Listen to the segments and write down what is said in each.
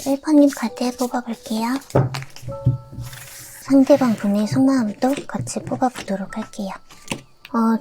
1번님 카드 뽑아볼게요. 상대방 분의 속마음도 같이 뽑아보도록 할게요.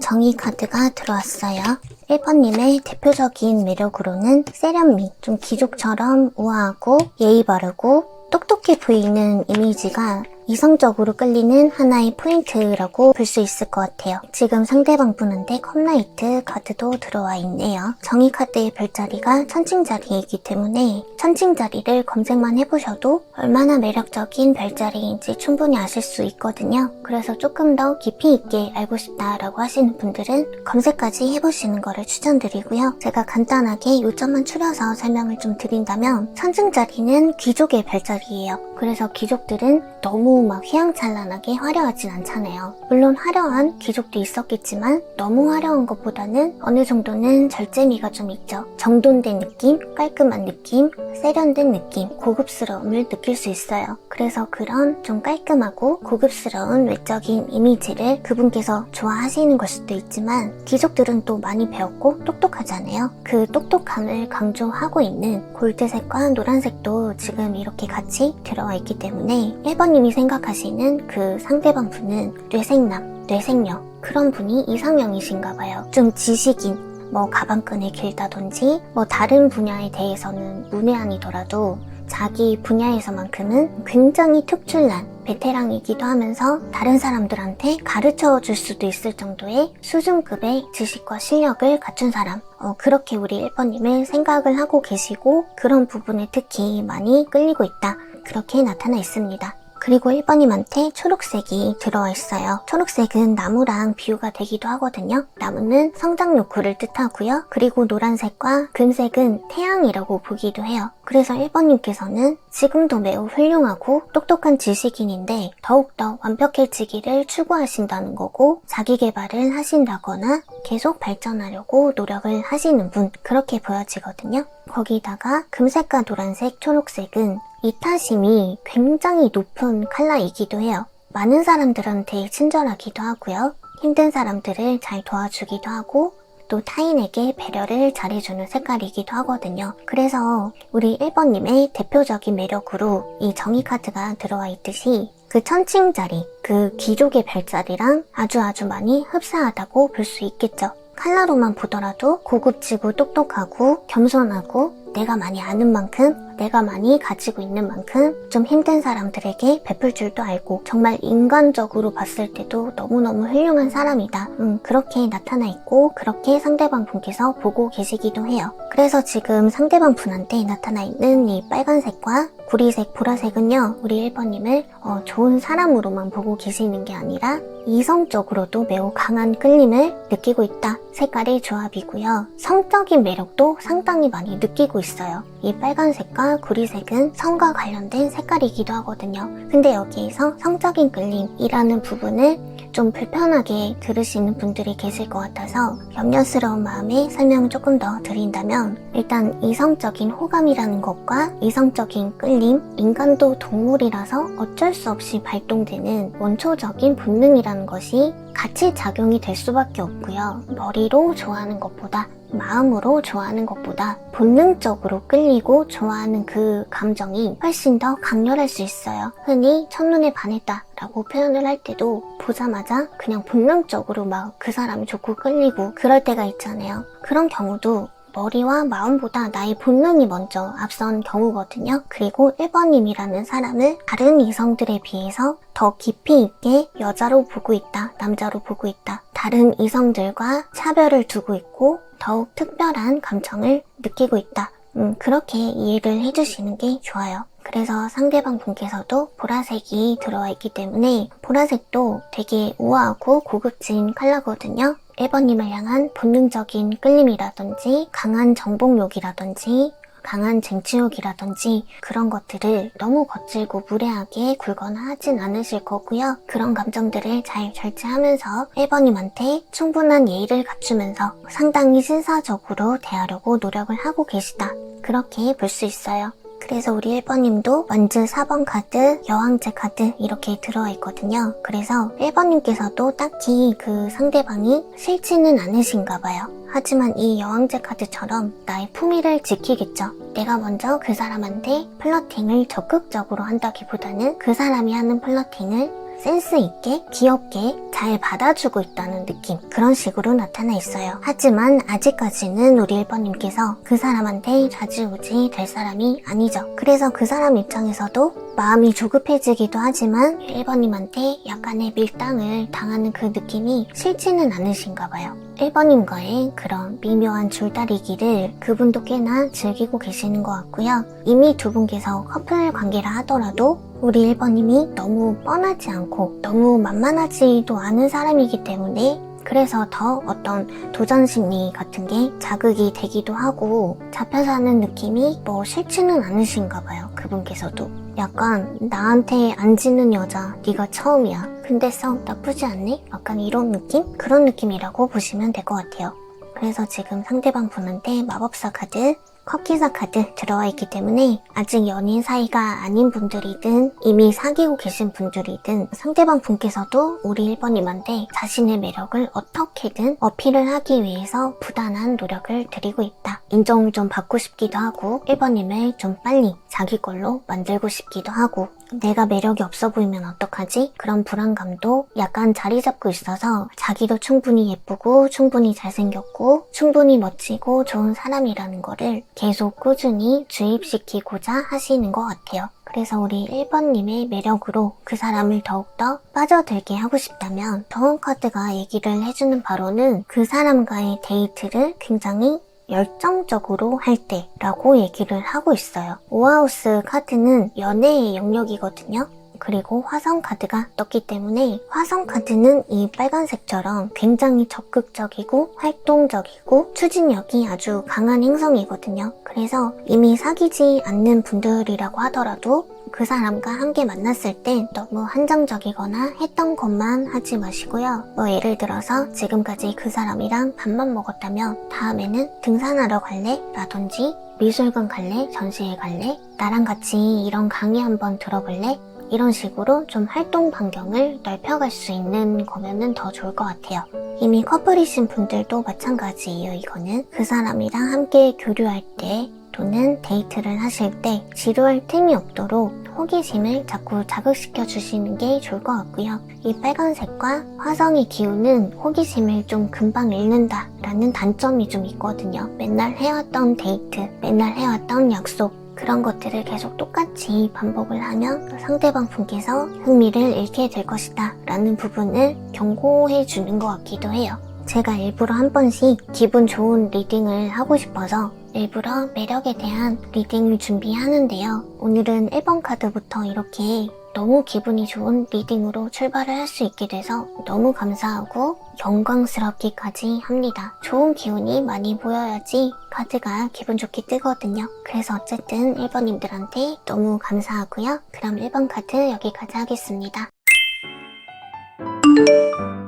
정의 카드가 들어왔어요. 1번님의 대표적인 매력으로는 세련미, 좀 귀족처럼 우아하고 예의 바르고 똑똑해 보이는 이미지가 이성적으로 끌리는 하나의 포인트라고 볼 수 있을 것 같아요. 지금 상대방 분한테 컵라이트 카드도 들어와 있네요. 정의 카드의 별자리가 천칭자리이기 때문에 천칭자리를 검색만 해보셔도 얼마나 매력적인 별자리인지 충분히 아실 수 있거든요. 그래서 조금 더 깊이 있게 알고 싶다라고 하시는 분들은 검색까지 해보시는 거를 추천드리고요. 제가 간단하게 요점만 추려서 설명을 좀 드린다면 천칭자리는 귀족의 별자리예요. 그래서 귀족들은 너무 막 휘황찬란하게 화려하진 않잖아요. 물론 화려한 귀족도 있었겠지만 너무 화려한 것보다는 어느 정도는 절제미가 좀 있죠. 정돈된 느낌, 깔끔한 느낌, 세련된 느낌, 고급스러움을 느낄 수 있어요. 그래서 그런 좀 깔끔하고 고급스러운 외적인 이미지를 그분께서 좋아하시는 걸 수도 있지만 귀족들은 또 많이 배웠고 똑똑하잖아요. 그 똑똑함을 강조하고 있는 골드색과 노란색도 지금 이렇게 같이 들어와 있기 때문에 1번님이 생각하시는 그 상대방 분은 뇌생남, 뇌생녀 그런 분이 이상형이신가 봐요. 좀 지식인, 뭐 가방끈이 길다든지 뭐 다른 분야에 대해서는 문외한이더라도 자기 분야에서만큼은 굉장히 특출난 베테랑이기도 하면서 다른 사람들한테 가르쳐 줄 수도 있을 정도의 수준급의 지식과 실력을 갖춘 사람. 그렇게 우리 1번님을 생각을 하고 계시고 그런 부분에 특히 많이 끌리고 있다. 그렇게 나타나 있습니다. 그리고 1번님한테 초록색이 들어와 있어요. 초록색은 나무랑 비유가 되기도 하거든요. 나무는 성장 욕구를 뜻하고요. 그리고 노란색과 금색은 태양이라고 보기도 해요. 그래서 1번님께서는 지금도 매우 훌륭하고 똑똑한 지식인인데 더욱더 완벽해지기를 추구하신다는 거고 자기 개발을 하신다거나 계속 발전하려고 노력을 하시는 분 그렇게 보여지거든요. 거기다가 금색과 노란색, 초록색은 이타심이 굉장히 높은 컬러이기도 해요. 많은 사람들한테 친절하기도 하고요. 힘든 사람들을 잘 도와주기도 하고 또 타인에게 배려를 잘해주는 색깔이기도 하거든요. 그래서 우리 1번님의 대표적인 매력으로 이 정의 카드가 들어와 있듯이 그 천칭자리, 그 귀족의 별자리랑 아주 많이 흡사하다고 볼 수 있겠죠. 컬러로만 보더라도 고급지고 똑똑하고 겸손하고 내가 많이 아는 만큼 내가 많이 가지고 있는 만큼 좀 힘든 사람들에게 베풀 줄도 알고 정말 인간적으로 봤을 때도 너무너무 훌륭한 사람이다. 그렇게 나타나 있고 그렇게 상대방 분께서 보고 계시기도 해요. 그래서 지금 상대방 분한테 나타나 있는 이 빨간색과 구리색, 보라색은요. 우리 1번님을 좋은 사람으로만 보고 계시는 게 아니라 이성적으로도 매우 강한 끌림을 느끼고 있다. 색깔의 조합이고요. 성적인 매력도 상당히 많이 느끼고 있어요. 이 빨간색과 구리색은 성과 관련된 색깔이기도 하거든요. 근데 여기에서 성적인 끌림이라는 부분을 좀 불편하게 들으시는 분들이 계실 것 같아서 염려스러운 마음에 설명을 조금 더 드린다면 일단 이성적인 호감이라는 것과 이성적인 끌림, 인간도 동물이라서 어쩔 수 없이 발동되는 원초적인 본능이라는 것이 같이 작용이 될 수밖에 없고요. 머리로 좋아하는 것보다 마음으로 좋아하는 것보다 본능적으로 끌리고 좋아하는 그 감정이 훨씬 더 강렬할 수 있어요. 흔히 첫눈에 반했다 라고 표현을 할 때도 보자마자 그냥 본능적으로 막 그 사람이 좋고 끌리고 그럴 때가 있잖아요. 그런 경우도 머리와 마음보다 나의 본능이 먼저 앞선 경우거든요. 그리고 1번님이라는 사람을 다른 이성들에 비해서 더 깊이 있게 여자로 보고 있다, 남자로 보고 있다. 다른 이성들과 차별을 두고 있고 더욱 특별한 감정을 느끼고 있다. 그렇게 이해를 해주시는 게 좋아요. 그래서 상대방 분께서도 보라색이 들어와 있기 때문에 보라색도 되게 우아하고 고급진 컬러거든요. 1번님을 향한 본능적인 끌림이라든지 강한 정복욕이라든지 강한 쟁취욕이라든지 그런 것들을 너무 거칠고 무례하게 굴거나 하진 않으실 거고요. 그런 감정들을 잘 절제하면서 1번님한테 충분한 예의를 갖추면서 상당히 신사적으로 대하려고 노력을 하고 계시다. 그렇게 볼 수 있어요. 그래서 우리 1번님도 완즈 4번 카드, 여왕제 카드 이렇게 들어와 있거든요. 그래서 1번님께서도 딱히 그 상대방이 싫지는 않으신가 봐요. 하지만 이 여왕제 카드처럼 나의 품위를 지키겠죠. 내가 먼저 그 사람한테 플러팅을 적극적으로 한다기보다는 그 사람이 하는 플러팅을 센스 있게, 귀엽게 잘 받아주고 있다는 느낌, 그런 식으로 나타나 있어요. 하지만 아직까지는 우리 1번님께서 그 사람한테 좌지우지 될 사람이 아니죠. 그래서 그 사람 입장에서도 마음이 조급해지기도 하지만 1번님한테 약간의 밀당을 당하는 그 느낌이 싫지는 않으신가 봐요. 1번님과의 그런 미묘한 줄다리기를 그분도 꽤나 즐기고 계시는 것 같고요. 이미 두 분께서 커플 관계라 하더라도 우리 1번님이 너무 뻔하지 않고 너무 만만하지도 않은 사람이기 때문에 그래서 더 어떤 도전 심리 같은 게 자극이 되기도 하고 잡혀 사는 느낌이 뭐 싫지는 않으신가 봐요. 그분께서도 약간 나한테 안 지는 여자 네가 처음이야. 근데 썩 나쁘지 않네? 약간 이런 느낌? 그런 느낌이라고 보시면 될 것 같아요. 그래서 지금 상대방 분한테 마법사 카드, 컵기사 카드 들어와 있기 때문에 아직 연인 사이가 아닌 분들이든 이미 사귀고 계신 분들이든 상대방 분께서도 우리 1번님한테 자신의 매력을 어떻게든 어필을 하기 위해서 부단한 노력을 들이고 있다. 인정을 좀 받고 싶기도 하고 1번님을 좀 빨리 자기 걸로 만들고 싶기도 하고 내가 매력이 없어 보이면 어떡하지? 그런 불안감도 약간 자리 잡고 있어서 자기도 충분히 예쁘고 충분히 잘생겼고 충분히 멋지고 좋은 사람이라는 거를 계속 꾸준히 주입시키고자 하시는 것 같아요. 그래서 우리 1번님의 매력으로 그 사람을 더욱더 빠져들게 하고 싶다면 더운 카드가 얘기를 해주는 바로는 그 사람과의 데이트를 굉장히 열정적으로 할 때라고 얘기를 하고 있어요. 오하우스 카드는 연애의 영역이거든요. 그리고 화성 카드가 떴기 때문에 화성 카드는 이 빨간색처럼 굉장히 적극적이고 활동적이고 추진력이 아주 강한 행성이거든요. 그래서 이미 사귀지 않는 분들이라고 하더라도 그 사람과 함께 만났을 때 너무 한정적이거나 했던 것만 하지 마시고요. 뭐 예를 들어서 지금까지 그 사람이랑 밥만 먹었다면 다음에는 등산하러 갈래? 라든지 미술관 갈래? 전시회 갈래? 나랑 같이 이런 강의 한번 들어볼래? 이런 식으로 좀 활동 반경을 넓혀갈 수 있는 거면은 더 좋을 것 같아요. 이미 커플이신 분들도 마찬가지예요. 이거는 그 사람이랑 함께 교류할 때 또는 데이트를 하실 때 지루할 틈이 없도록 호기심을 자꾸 자극시켜 주시는 게 좋을 것 같고요. 이 빨간색과 화성의 기운은 호기심을 좀 금방 잃는다 라는 단점이 좀 있거든요. 맨날 해왔던 데이트, 맨날 해왔던 약속 그런 것들을 계속 똑같이 반복을 하면 상대방 분께서 흥미를 잃게 될 것이다 라는 부분을 경고해 주는 것 같기도 해요. 제가 일부러 한 번씩 기분 좋은 리딩을 하고 싶어서 일부러 매력에 대한 리딩을 준비하는데요. 오늘은 1번 카드부터 이렇게 너무 기분이 좋은 리딩으로 출발을 할 수 있게 돼서 너무 감사하고 영광스럽기까지 합니다. 좋은 기운이 많이 보여야지 카드가 기분 좋게 뜨거든요. 그래서 어쨌든 1번님들한테 너무 감사하고요. 그럼 1번 카드 여기까지 하겠습니다.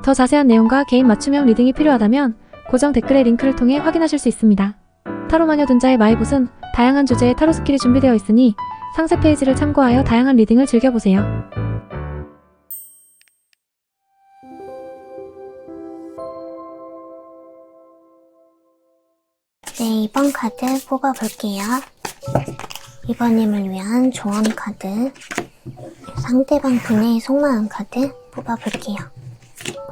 더 자세한 내용과 개인 맞춤형 리딩이 필요하다면 고정 댓글의 링크를 통해 확인하실 수 있습니다. 타로마녀 dun자의 마이봇은 다양한 주제의 타로 스킬이 준비되어 있으니 상세 페이지를 참고하여 다양한 리딩을 즐겨보세요. 네, 2번 카드 뽑아볼게요. 2번님을 위한 조언 카드, 상대방 분의 속마음 카드 뽑아볼게요.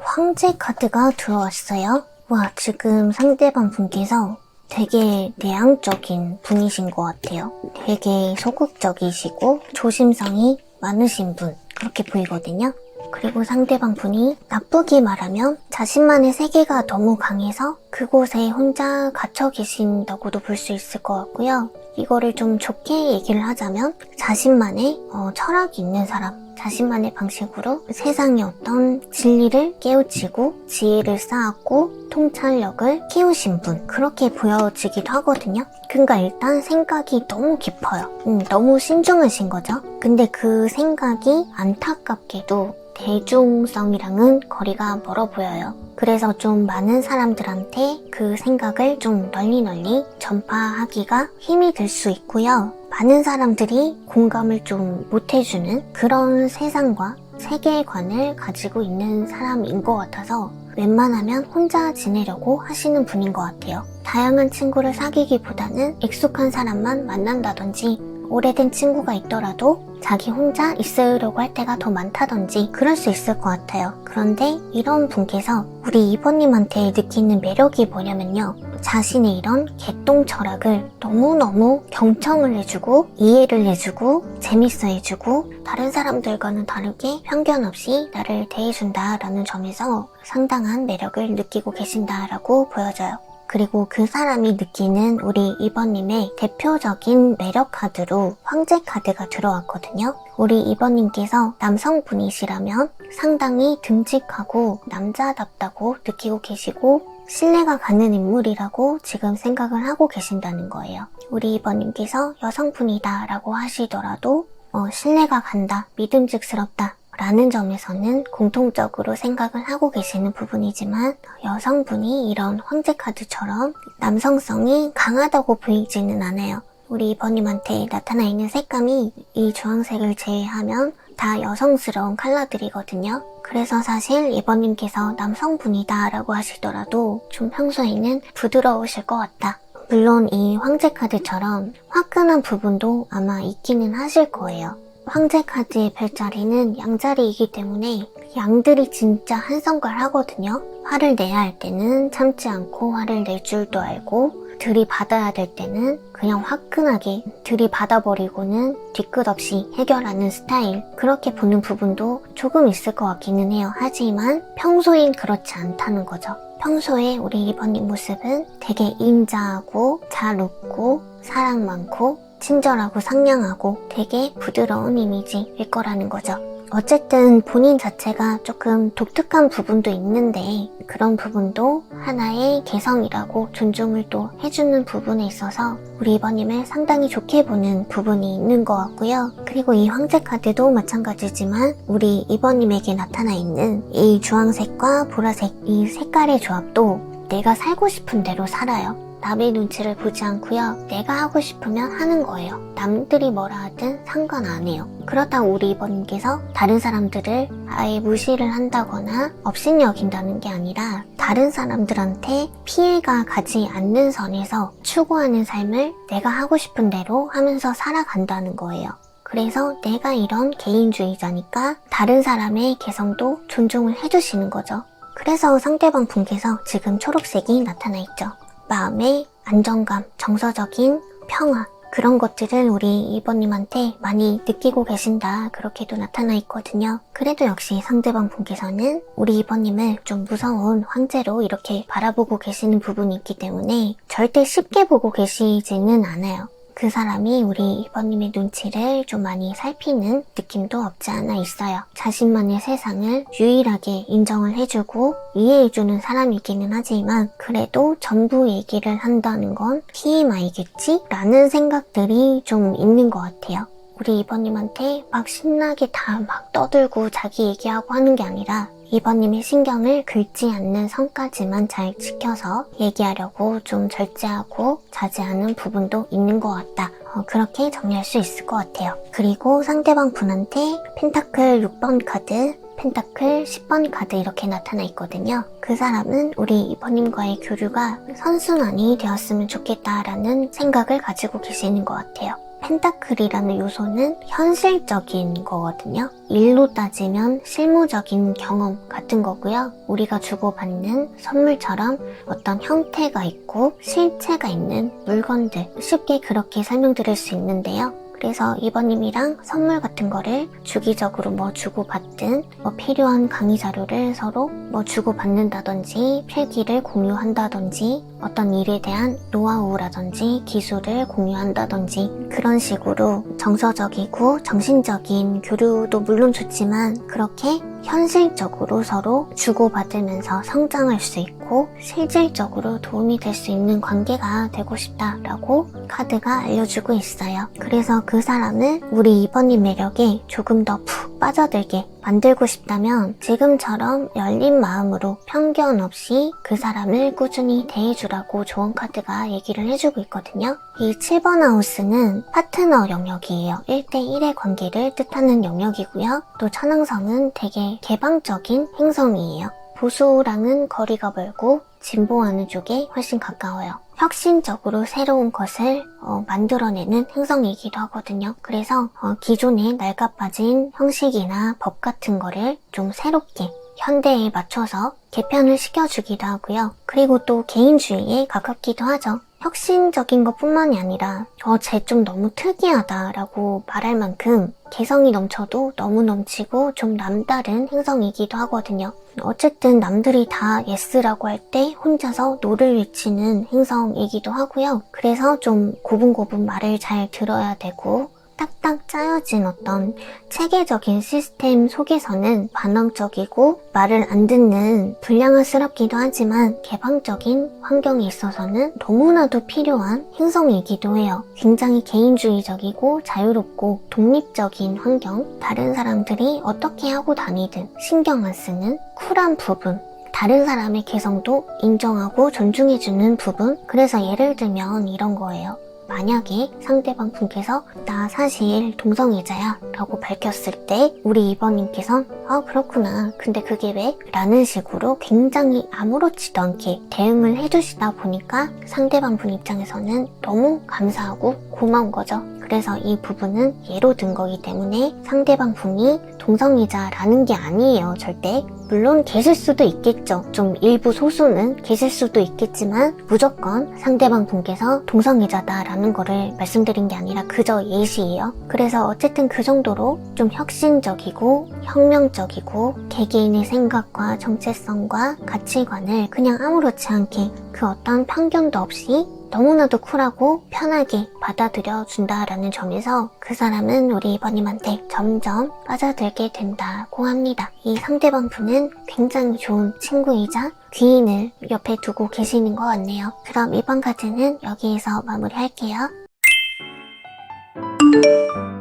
황제 카드가 들어왔어요. 와, 지금 상대방 분께서 되게 내향적인 분이신 것 같아요. 되게 소극적이시고 조심성이 많으신 분, 그렇게 보이거든요. 그리고 상대방 분이 나쁘게 말하면 자신만의 세계가 너무 강해서 그곳에 혼자 갇혀 계신다고도 볼 수 있을 것 같고요. 이거를 좀 좋게 얘기를 하자면 자신만의 철학이 있는 사람, 자신만의 방식으로 세상의 어떤 진리를 깨우치고 지혜를 쌓았고 통찰력을 키우신 분, 그렇게 보여지기도 하거든요. 그러니까 일단 생각이 너무 깊어요. 너무 신중하신 거죠. 근데 그 생각이 안타깝게도 대중성이랑은 거리가 멀어 보여요. 그래서 좀 많은 사람들한테 그 생각을 좀 널리 전파하기가 힘이 들 수 있고요. 많은 사람들이 공감을 좀 못해주는 그런 세상과 세계관을 가지고 있는 사람인 것 같아서 웬만하면 혼자 지내려고 하시는 분인 것 같아요. 다양한 친구를 사귀기보다는 익숙한 사람만 만난다든지 오래된 친구가 있더라도 자기 혼자 있으려고 할 때가 더 많다든지 그럴 수 있을 것 같아요. 그런데 이런 분께서 우리 2번님한테 느끼는 매력이 뭐냐면요. 자신의 이런 개똥 철학을 너무너무 경청을 해주고 이해를 해주고 재밌어 해주고 다른 사람들과는 다르게 편견 없이 나를 대해준다라는 점에서 상당한 매력을 느끼고 계신다라고 보여져요. 그리고 그 사람이 느끼는 우리 2번님의 대표적인 매력 카드로 황제 카드가 들어왔거든요. 우리 2번님께서 남성분이시라면 상당히 듬직하고 남자답다고 느끼고 계시고 신뢰가 가는 인물이라고 지금 생각을 하고 계신다는 거예요. 우리 2번님께서 여성분이다 라고 하시더라도 신뢰가 간다, 믿음직스럽다 라는 점에서는 공통적으로 생각을 하고 계시는 부분이지만 여성분이 이런 황제 카드처럼 남성성이 강하다고 보이지는 않아요. 우리 2번님한테 나타나 있는 색감이 이 주황색을 제외하면 다 여성스러운 컬러들이거든요. 그래서 사실 2번님께서 남성분이다 라고 하시더라도 좀 평소에는 부드러우실 것 같다. 물론 이 황제 카드처럼 화끈한 부분도 아마 있기는 하실 거예요. 황제 카드의 별자리는 양자리이기 때문에 양들이 진짜 한성깔하거든요. 화를 내야 할 때는 참지 않고 화를 낼 줄도 알고 들이받아야 될 때는 그냥 화끈하게 들이받아버리고는 뒤끝 없이 해결하는 스타일. 그렇게 보는 부분도 조금 있을 것 같기는 해요. 하지만 평소엔 그렇지 않다는 거죠. 평소에 우리 2번님 모습은 되게 인자하고 잘 웃고 사랑 많고 친절하고 상냥하고 되게 부드러운 이미지일 거라는 거죠. 어쨌든 본인 자체가 조금 독특한 부분도 있는데 그런 부분도 하나의 개성이라고 존중을 또 해주는 부분에 있어서 우리 2번님을 상당히 좋게 보는 부분이 있는 것 같고요. 그리고 이 황제 카드도 마찬가지지만 우리 2번님에게 나타나 있는 이 주황색과 보라색 이 색깔의 조합도 내가 살고 싶은 대로 살아요. 남의 눈치를 보지 않고요. 내가 하고 싶으면 하는 거예요. 남들이 뭐라 하든 상관 안 해요. 그렇다고 우리 2번님께서 다른 사람들을 아예 무시를 한다거나 업신여긴다는 게 아니라 다른 사람들한테 피해가 가지 않는 선에서 추구하는 삶을 내가 하고 싶은 대로 하면서 살아간다는 거예요. 그래서 내가 이런 개인주의자니까 다른 사람의 개성도 존중을 해주시는 거죠. 그래서 상대방 분께서 지금 초록색이 나타나 있죠. 마음의 안정감, 정서적인 평화 그런 것들을 우리 2번님한테 많이 느끼고 계신다 그렇게도 나타나 있거든요. 그래도 역시 상대방 분께서는 우리 2번님을 좀 무서운 황제로 이렇게 바라보고 계시는 부분이 있기 때문에 절대 쉽게 보고 계시지는 않아요. 그 사람이 우리 2번님의 눈치를 좀 많이 살피는 느낌도 없지 않아 있어요. 자신만의 세상을 유일하게 인정을 해주고 이해해주는 사람이기는 하지만 그래도 전부 얘기를 한다는 건 TMI겠지? 라는 생각들이 좀 있는 것 같아요. 우리 2번님한테 막 신나게 다 막 떠들고 자기 얘기하고 하는 게 아니라 2번님의 신경을 긁지 않는 선까지만 잘 지켜서 얘기하려고 좀 절제하고 자제하는 부분도 있는 것 같다. 그렇게 정리할 수 있을 것 같아요. 그리고 상대방 분한테 펜타클 6번 카드, 펜타클 10번 카드 이렇게 나타나 있거든요. 그 사람은 우리 2번님과의 교류가 선순환이 되었으면 좋겠다라는 생각을 가지고 계시는 것 같아요. 펜타클이라는 요소는 현실적인 거거든요. 일로 따지면 실무적인 경험 같은 거고요. 우리가 주고받는 선물처럼 어떤 형태가 있고 실체가 있는 물건들 쉽게 그렇게 설명드릴 수 있는데요. 그래서 2번님이랑 선물 같은 거를 주기적으로 뭐 주고받든 뭐 필요한 강의 자료를 서로 뭐 주고받는다든지 필기를 공유한다든지 어떤 일에 대한 노하우라든지 기술을 공유한다든지 그런 식으로 정서적이고 정신적인 교류도 물론 좋지만 그렇게 현실적으로 서로 주고받으면서 성장할 수 있고 실질적으로 도움이 될 수 있는 관계가 되고 싶다라고 카드가 알려주고 있어요. 그래서 그 사람을 우리 2번님 매력에 조금 더 푹 빠져들게 만들고 싶다면 지금처럼 열린 마음으로 편견 없이 그 사람을 꾸준히 대해주라고 조언 카드가 얘기를 해주고 있거든요. 이 7번 하우스는 파트너 영역이에요. 1대1의 관계를 뜻하는 영역이고요. 또 천왕성은 되게 개방적인 행성이에요. 보수랑은 거리가 멀고 진보하는 쪽에 훨씬 가까워요. 혁신적으로 새로운 것을 만들어내는 행성이기도 하거든요. 그래서 기존에 낡아빠진 형식이나 법 같은 거를 좀 새롭게 현대에 맞춰서 개편을 시켜주기도 하고요. 그리고 또 개인주의에 가깝기도 하죠. 혁신적인 것뿐만이 아니라 쟤 좀 너무 특이하다라고 말할 만큼 개성이 넘쳐도 너무 넘치고 좀 남다른 행성이기도 하거든요. 어쨌든 남들이 다 예스라고 할 때 혼자서 노를 외치는 행성이기도 하고요. 그래서 좀 고분고분 말을 잘 들어야 되고 딱딱 짜여진 어떤 체계적인 시스템 속에서는 반항적이고 말을 안 듣는 불량화스럽기도 하지만 개방적인 환경에 있어서는 너무나도 필요한 행성이기도 해요. 굉장히 개인주의적이고 자유롭고 독립적인 환경, 다른 사람들이 어떻게 하고 다니든 신경 안 쓰는 쿨한 부분, 다른 사람의 개성도 인정하고 존중해주는 부분. 그래서 예를 들면 이런 거예요. 만약에 상대방 분께서 나 사실 동성애자야 라고 밝혔을 때 우리 2번님께선 그렇구나 근데 그게 왜? 라는 식으로 굉장히 아무렇지도 않게 대응을 해주시다 보니까 상대방 분 입장에서는 너무 감사하고 고마운 거죠. 그래서 이 부분은 예로 든 거기 때문에 상대방 분이 동성애자라는 게 아니에요. 절대. 물론 계실 수도 있겠죠. 좀 일부 소수는 계실 수도 있겠지만 무조건 상대방 분께서 동성애자다라는 거를 말씀드린 게 아니라 그저 예시예요. 그래서 어쨌든 그 정도로 좀 혁신적이고 혁명적이고 개개인의 생각과 정체성과 가치관을 그냥 아무렇지 않게 그 어떤 편견도 없이 너무나도 쿨하고 편하게 받아들여 준다라는 점에서 그 사람은 우리 2번님한테 점점 빠져들게 된다고 합니다. 이 상대방 분은 굉장히 좋은 친구이자 귀인을 옆에 두고 계시는 것 같네요. 그럼 2번 카드는 여기에서 마무리할게요.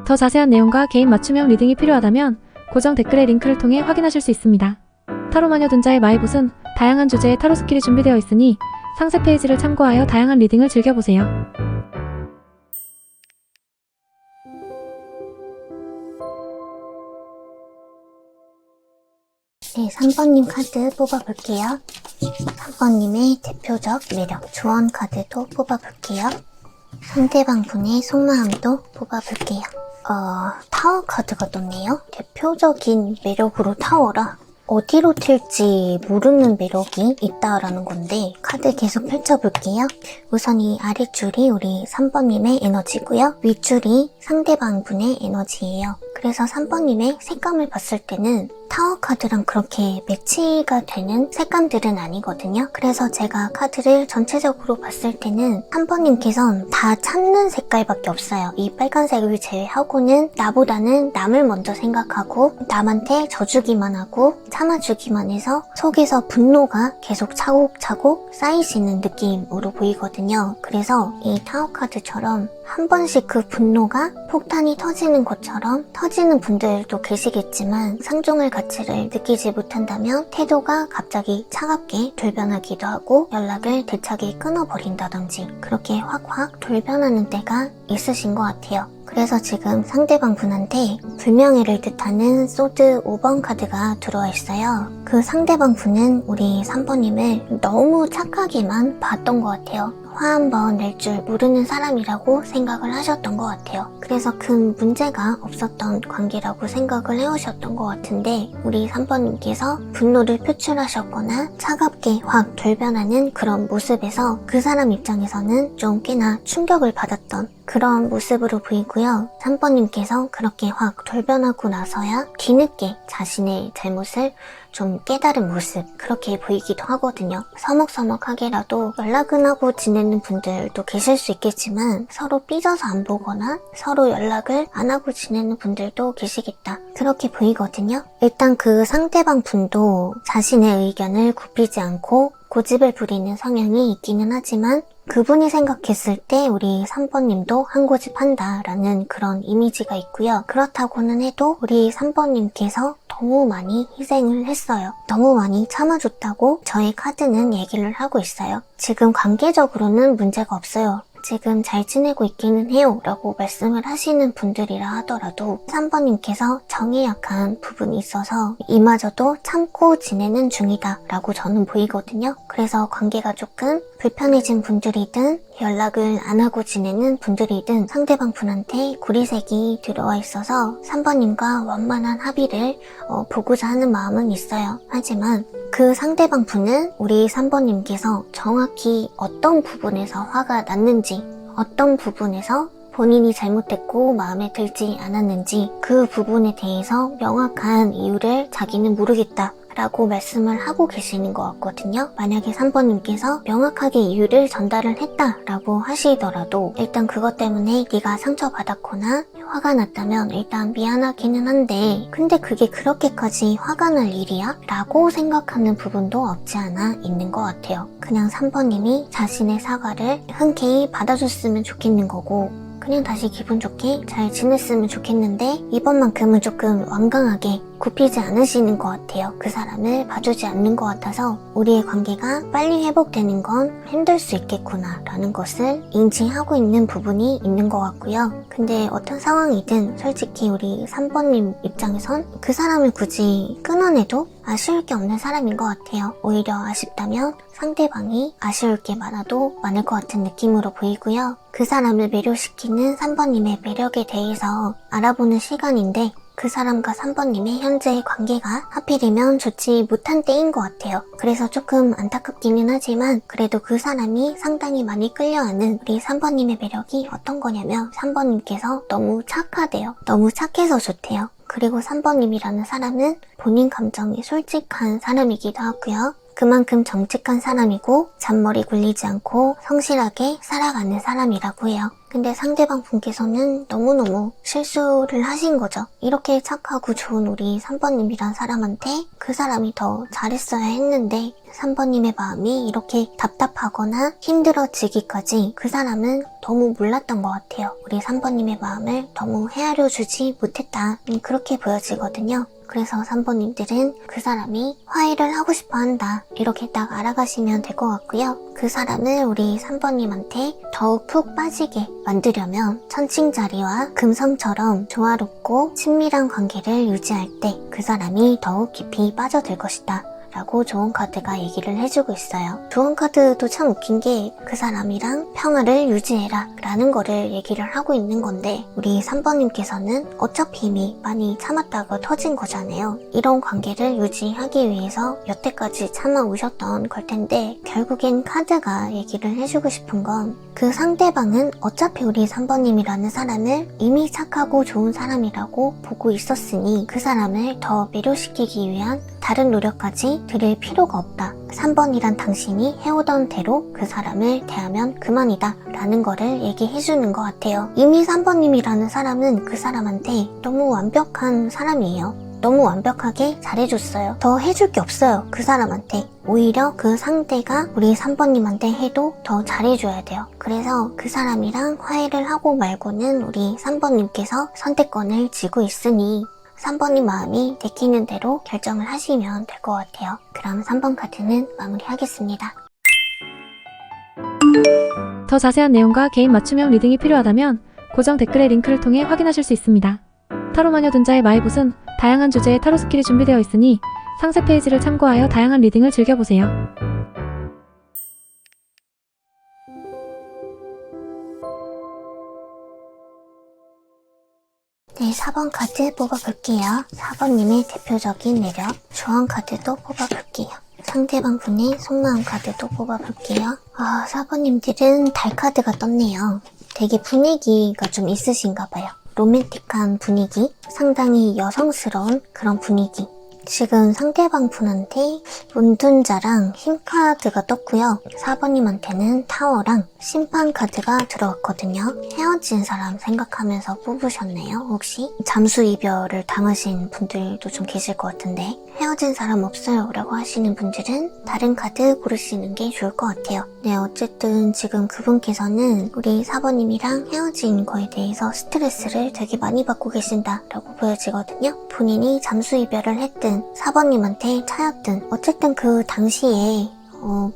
더 자세한 내용과 개인 맞춤형 리딩이 필요하다면 고정 댓글의 링크를 통해 확인하실 수 있습니다. 타로 마녀 둔자의 마이봇은 다양한 주제의 타로 스킬이 준비되어 있으니 상세 페이지를 참고하여 다양한 리딩을 즐겨보세요. 네, 3번님 카드 뽑아볼게요. 3번님의 대표적 매력, 조언 카드도 뽑아볼게요. 상대방 분의 속마음도 뽑아볼게요. 타워 카드가 떴네요. 대표적인 매력으로 타워라. 어디로 튈지 모르는 매력이 있다라는 건데 카드 계속 펼쳐볼게요. 우선 이 아랫줄이 우리 3번님의 에너지고요. 윗줄이 상대방 분의 에너지예요. 그래서 3번님의 색감을 봤을 때는 타워 카드랑 그렇게 매치가 되는 색감들은 아니거든요. 그래서 제가 카드를 전체적으로 봤을 때는 3번님께서는 다 참는 색깔밖에 없어요. 이 빨간색을 제외하고는 나보다는 남을 먼저 생각하고 남한테 져주기만 하고 참아주기만 해서 속에서 분노가 계속 차곡차곡 쌓이시는 느낌으로 보이거든요. 그래서 이 타워 카드처럼 한 번씩 그 분노가 폭탄이 터지는 것처럼 터지는 분들도 계시겠지만 상종의 가치를 느끼지 못한다면 태도가 갑자기 차갑게 돌변하기도 하고 연락을 대차게 끊어버린다든지 그렇게 확확 돌변하는 때가 있으신 것 같아요. 그래서 지금 상대방 분한테 불명예를 뜻하는 소드 5번 카드가 들어와 있어요. 그 상대방 분은 우리 3번님을 너무 착하게만 봤던 것 같아요. 화 한 번 낼 줄 모르는 사람이라고 생각을 하셨던 것 같아요. 그래서 큰 문제가 없었던 관계라고 생각을 해오셨던 것 같은데 우리 3번님께서 분노를 표출하셨거나 차갑게 확 돌변하는 그런 모습에서 그 사람 입장에서는 좀 꽤나 충격을 받았던 그런 모습으로 보이고요. 3번님께서 그렇게 확 돌변하고 나서야 뒤늦게 자신의 잘못을 좀 깨달은 모습 그렇게 보이기도 하거든요. 서먹서먹하게라도 연락은 하고 지내는 분들도 계실 수 있겠지만 서로 삐져서 안 보거나 서로 연락을 안 하고 지내는 분들도 계시겠다 그렇게 보이거든요. 일단 그 상대방 분도 자신의 의견을 굽히지 않고 고집을 부리는 성향이 있기는 하지만 그분이 생각했을 때 우리 3번님도 한 고집 한다라는 그런 이미지가 있고요. 그렇다고는 해도 우리 3번님께서 너무 많이 희생을 했어요. 너무 많이 참아줬다고 저의 카드는 얘기를 하고 있어요. 지금 관계적으로는 문제가 없어요. 지금 잘 지내고 있기는 해요 라고 말씀을 하시는 분들이라 하더라도 3번님께서 정이 약한 부분이 있어서 이마저도 참고 지내는 중이다 라고 저는 보이거든요. 그래서 관계가 조금 불편해진 분들이든 연락을 안 하고 지내는 분들이든 상대방 분한테 구리색이 들어와 있어서 3번님과 원만한 합의를 보고자 하는 마음은 있어요. 하지만 그 상대방 분은 우리 3번님께서 정확히 어떤 부분에서 화가 났는지, 어떤 부분에서 본인이 잘못했고 마음에 들지 않았는지 그 부분에 대해서 명확한 이유를 자기는 모르겠다 라고 말씀을 하고 계시는 것 같거든요. 만약에 3번님께서 명확하게 이유를 전달을 했다라고 하시더라도 일단 그것 때문에 네가 상처받았거나 화가 났다면 일단 미안하기는 한데 근데 그게 그렇게까지 화가 날 일이야? 라고 생각하는 부분도 없지 않아 있는 것 같아요. 그냥 3번님이 자신의 사과를 흔쾌히 받아줬으면 좋겠는 거고 그냥 다시 기분 좋게 잘 지냈으면 좋겠는데 이번만큼은 조금 완강하게 굽히지 않으시는 것 같아요. 그 사람을 봐주지 않는 것 같아서 우리의 관계가 빨리 회복되는 건 힘들 수 있겠구나 라는 것을 인지하고 있는 부분이 있는 것 같고요. 근데 어떤 상황이든 솔직히 우리 3번님 입장에선 그 사람을 굳이 끊어내도 아쉬울 게 없는 사람인 것 같아요. 오히려 아쉽다면 상대방이 아쉬울 게 많아도 많을 것 같은 느낌으로 보이고요. 그 사람을 매료시키는 3번님의 매력에 대해서 알아보는 시간인데 그 사람과 3번님의 현재의 관계가 하필이면 좋지 못한 때인 것 같아요. 그래서 조금 안타깝기는 하지만 그래도 그 사람이 상당히 많이 끌려하는 우리 3번님의 매력이 어떤 거냐면 3번님께서 너무 착하대요. 너무 착해서 좋대요. 그리고 3번님이라는 사람은 본인 감정이 솔직한 사람이기도 하고요. 그만큼 정직한 사람이고 잔머리 굴리지 않고 성실하게 살아가는 사람이라고 해요. 근데 상대방 분께서는 너무너무 실수를 하신 거죠. 이렇게 착하고 좋은 우리 3번님이란 사람한테 그 사람이 더 잘했어야 했는데 3번님의 마음이 이렇게 답답하거나 힘들어지기까지 그 사람은 너무 몰랐던 것 같아요. 우리 3번님의 마음을 너무 헤아려주지 못했다. 그렇게 보여지거든요. 그래서 3번님들은 그 사람이 화해를 하고 싶어 한다. 이렇게 딱 알아가시면 될 것 같고요. 그 사람을 우리 3번님한테 더욱 푹 빠지게 만들려면 천칭자리와 금성처럼 조화롭고 친밀한 관계를 유지할 때 그 사람이 더욱 깊이 빠져들 것이다. 라고 조언 카드가 얘기를 해주고 있어요. 조언 카드도 참 웃긴 게 그 사람이랑 평화를 유지해라 라는 거를 얘기를 하고 있는 건데 우리 3번님께서는 어차피 이미 많이 참았다가 터진 거잖아요. 이런 관계를 유지하기 위해서 여태까지 참아오셨던 걸 텐데 결국엔 카드가 얘기를 해주고 싶은 건 그 상대방은 어차피 우리 3번님이라는 사람을 이미 착하고 좋은 사람이라고 보고 있었으니 그 사람을 더 매료시키기 위한 다른 노력까지 들일 필요가 없다. 3번이란 당신이 해오던 대로 그 사람을 대하면 그만이다 라는 거를 얘기해주는 것 같아요. 이미 3번님이라는 사람은 그 사람한테 너무 완벽한 사람이에요. 너무 완벽하게 잘해줬어요. 더 해줄 게 없어요. 그 사람한테. 오히려 그 상대가 우리 3번님한테 해도 더 잘해줘야 돼요. 그래서 그 사람이랑 화해를 하고 말고는 우리 3번님께서 선택권을 쥐고 있으니 3번님 마음이 내키는 대로 결정을 하시면 될 것 같아요. 그럼 3번 카드는 마무리하겠습니다. 더 자세한 내용과 개인 맞춤형 리딩이 필요하다면 고정 댓글의 링크를 통해 확인하실 수 있습니다. 타로마녀 둔자의 마이봇은 다양한 주제의 타로 스킬이 준비되어 있으니 상세 페이지를 참고하여 다양한 리딩을 즐겨보세요. 네, 4번 카드 뽑아볼게요. 4번님의 대표적인 매력, 조언 카드도 뽑아볼게요. 상대방 분의 속마음 카드도 뽑아볼게요. 4번님들은 달 카드가 떴네요. 되게 분위기가 좀 있으신가 봐요. 로맨틱한 분위기, 상당히 여성스러운 그런 분위기. 지금 상대방 분한테 문둔자랑 힘카드가 떴고요. 4번님한테는 타워랑 심판 카드가 들어왔거든요. 헤어진 사람 생각하면서 뽑으셨네요, 혹시? 잠수 이별을 당하신 분들도 좀 계실 것 같은데 헤어진 사람 없어요 라고 하시는 분들은 다른 카드 고르시는 게 좋을 것 같아요. 네, 어쨌든 지금 그분께서는 우리 4번님이랑 헤어진 거에 대해서 스트레스를 되게 많이 받고 계신다 라고 보여지거든요. 본인이 잠수 이별을 했든 4번님한테 차였든 어쨌든 그 당시에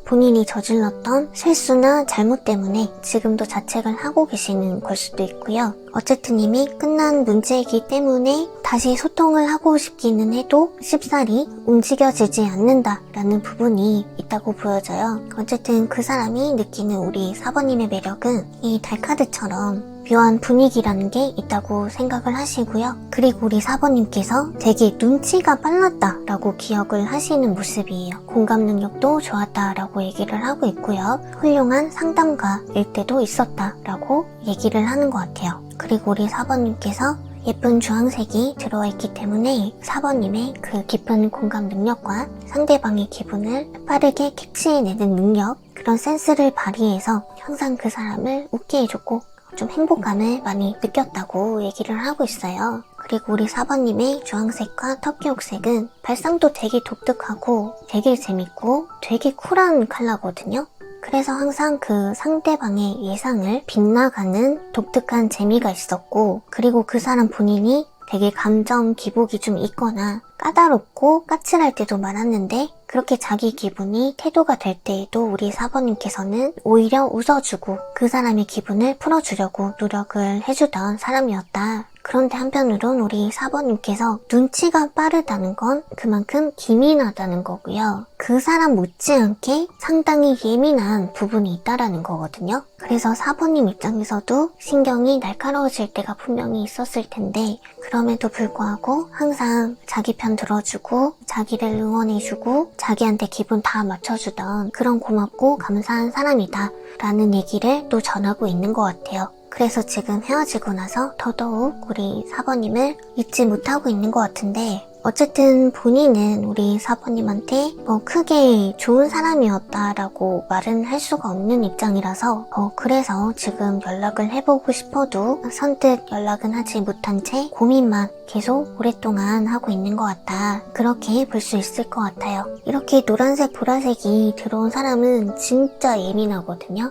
본인이 저질렀던 실수나 잘못 때문에 지금도 자책을 하고 계시는 걸 수도 있고요. 어쨌든 이미 끝난 문제이기 때문에 다시 소통을 하고 싶기는 해도 쉽사리 움직여지지 않는다라는 부분이 있다고 보여져요. 어쨌든 그 사람이 느끼는 우리 4번님의 매력은 이 달카드처럼 묘한 분위기라는 게 있다고 생각을 하시고요. 그리고 우리 4번님께서 되게 눈치가 빨랐다라고 기억을 하시는 모습이에요. 공감 능력도 좋았다라고 얘기를 하고 있고요. 훌륭한 상담가일 때도 있었다라고 얘기를 하는 것 같아요. 그리고 우리 4번님께서 예쁜 주황색이 들어와 있기 때문에 4번님의 그 깊은 공감 능력과 상대방의 기분을 빠르게 캐치해내는 능력, 그런 센스를 발휘해서 항상 그 사람을 웃게 해줬고 좀 행복감을 많이 느꼈다고 얘기를 하고 있어요. 그리고 우리 4번님의 주황색과 터키옥색은 발상도 되게 독특하고 되게 재밌고 되게 쿨한 컬러거든요. 그래서 항상 그 상대방의 예상을 빗나가는 독특한 재미가 있었고, 그리고 그 사람 본인이 되게 감정 기복이 좀 있거나 까다롭고 까칠할 때도 많았는데 그렇게 자기 기분이 태도가 될 때에도 우리 4번님께서는 오히려 웃어주고 그 사람의 기분을 풀어주려고 노력을 해주던 사람이었다. 그런데 한편으론 우리 4번님께서 눈치가 빠르다는 건 그만큼 기민하다는 거고요. 그 사람 못지않게 상당히 예민한 부분이 있다라는 거거든요. 그래서 4번님 입장에서도 신경이 날카로워질 때가 분명히 있었을 텐데 그럼에도 불구하고 항상 자기 편 들어주고 자기를 응원해주고 자기한테 기분 다 맞춰주던 그런 고맙고 감사한 사람이다 라는 얘기를 또 전하고 있는 것 같아요. 그래서 지금 헤어지고 나서 더더욱 우리 4번님을 잊지 못하고 있는 것 같은데 어쨌든 본인은 우리 4번님한테 뭐 크게 좋은 사람이었다라고 말은 할 수가 없는 입장이라서 그래서 지금 연락을 해보고 싶어도 선뜻 연락은 하지 못한 채 고민만 계속 오랫동안 하고 있는 것 같다. 그렇게 볼 수 있을 것 같아요. 이렇게 노란색, 보라색이 들어온 사람은 진짜 예민하거든요.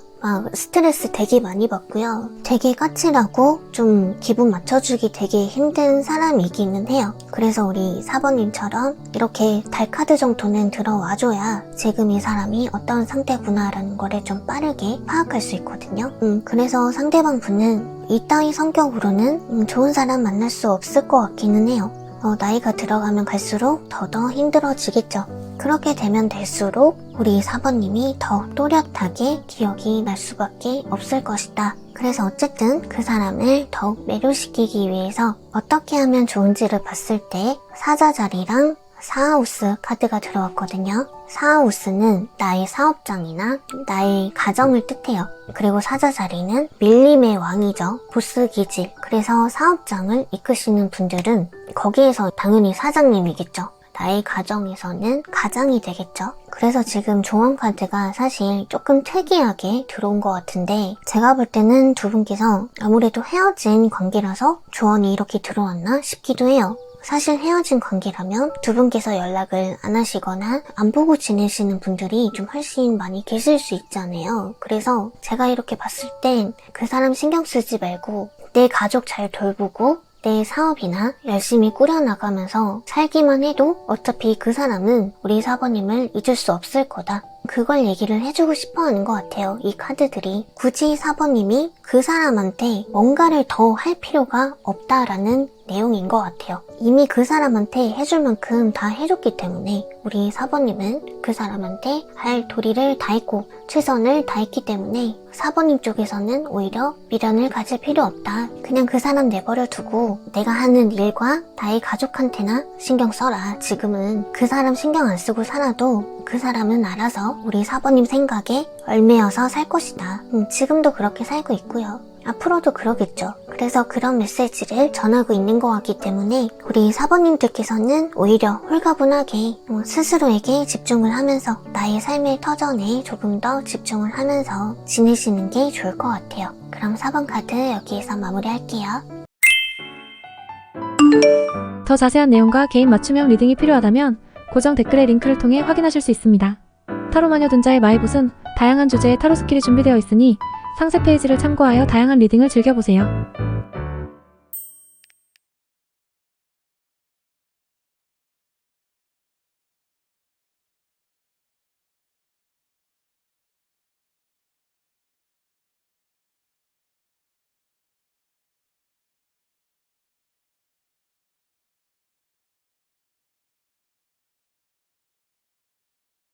스트레스 되게 많이 받고요. 되게 까칠하고 좀 기분 맞춰주기 되게 힘든 사람이기는 해요. 그래서 우리 4번님처럼 이렇게 달카드 정도는 들어와줘야 지금 이 사람이 어떤 상태구나라는 거를 좀 빠르게 파악할 수 있거든요. 그래서 상대방 분은 이따위 성격으로는 좋은 사람 만날 수 없을 것 같기는 해요. 나이가 들어가면 갈수록 더더 힘들어지겠죠. 그렇게 되면 될수록 우리 4번님이 더 또렷하게 기억이 날 수밖에 없을 것이다. 그래서 어쨌든 그 사람을 더욱 매료시키기 위해서 어떻게 하면 좋은지를 봤을 때 사자 자리랑 사하우스 카드가 들어왔거든요. 사하우스는 나의 사업장이나 나의 가정을 뜻해요. 그리고 사자 자리는 밀림의 왕이죠. 보스 기질. 그래서 사업장을 이끄시는 분들은 거기에서 당연히 사장님이겠죠. 나의 가정에서는 가장이 되겠죠. 그래서 지금 조언 카드가 사실 조금 특이하게 들어온 것 같은데 제가 볼 때는 두 분께서 아무래도 헤어진 관계라서 조언이 이렇게 들어왔나 싶기도 해요. 사실 헤어진 관계라면 두 분께서 연락을 안 하시거나 안 보고 지내시는 분들이 좀 훨씬 많이 계실 수 있잖아요. 그래서 제가 이렇게 봤을 땐 그 사람 신경 쓰지 말고 내 가족 잘 돌보고 내 사업이나 열심히 꾸려나가면서 살기만 해도 어차피 그 사람은 우리 4번님을 잊을 수 없을 거다. 그걸 얘기를 해주고 싶어 하는 것 같아요. 이 카드들이. 굳이 4번님이 그 사람한테 뭔가를 더 할 필요가 없다라는 내용인 것 같아요. 이미 그 사람한테 해줄 만큼 다 해줬기 때문에 우리 4번님은 그 사람한테 할 도리를 다했고 최선을 다했기 때문에 4번님 쪽에서는 오히려 미련을 가질 필요 없다. 그냥 그 사람 내버려 두고 내가 하는 일과 나의 가족한테나 신경 써라. 지금은 그 사람 신경 안 쓰고 살아도 그 사람은 알아서 우리 4번님 생각에 얽매여서 살 것이다. 지금도 그렇게 살고 있고요. 앞으로도 그러겠죠. 그래서 그런 메시지를 전하고 있는 것 같기 때문에 우리 4번님들께서는 오히려 홀가분하게 스스로에게 집중을 하면서 나의 삶의 터전에 조금 더 집중을 하면서 지내시는 게 좋을 것 같아요. 그럼 4번 카드 여기에서 마무리할게요. 더 자세한 내용과 개인 맞춤형 리딩이 필요하다면 고정 댓글의 링크를 통해 확인하실 수 있습니다. 타로마녀 dun자의 마이봇은 다양한 주제의 타로 스킬이 준비되어 있으니 상세 페이지를 참고하여 다양한 리딩을 즐겨보세요.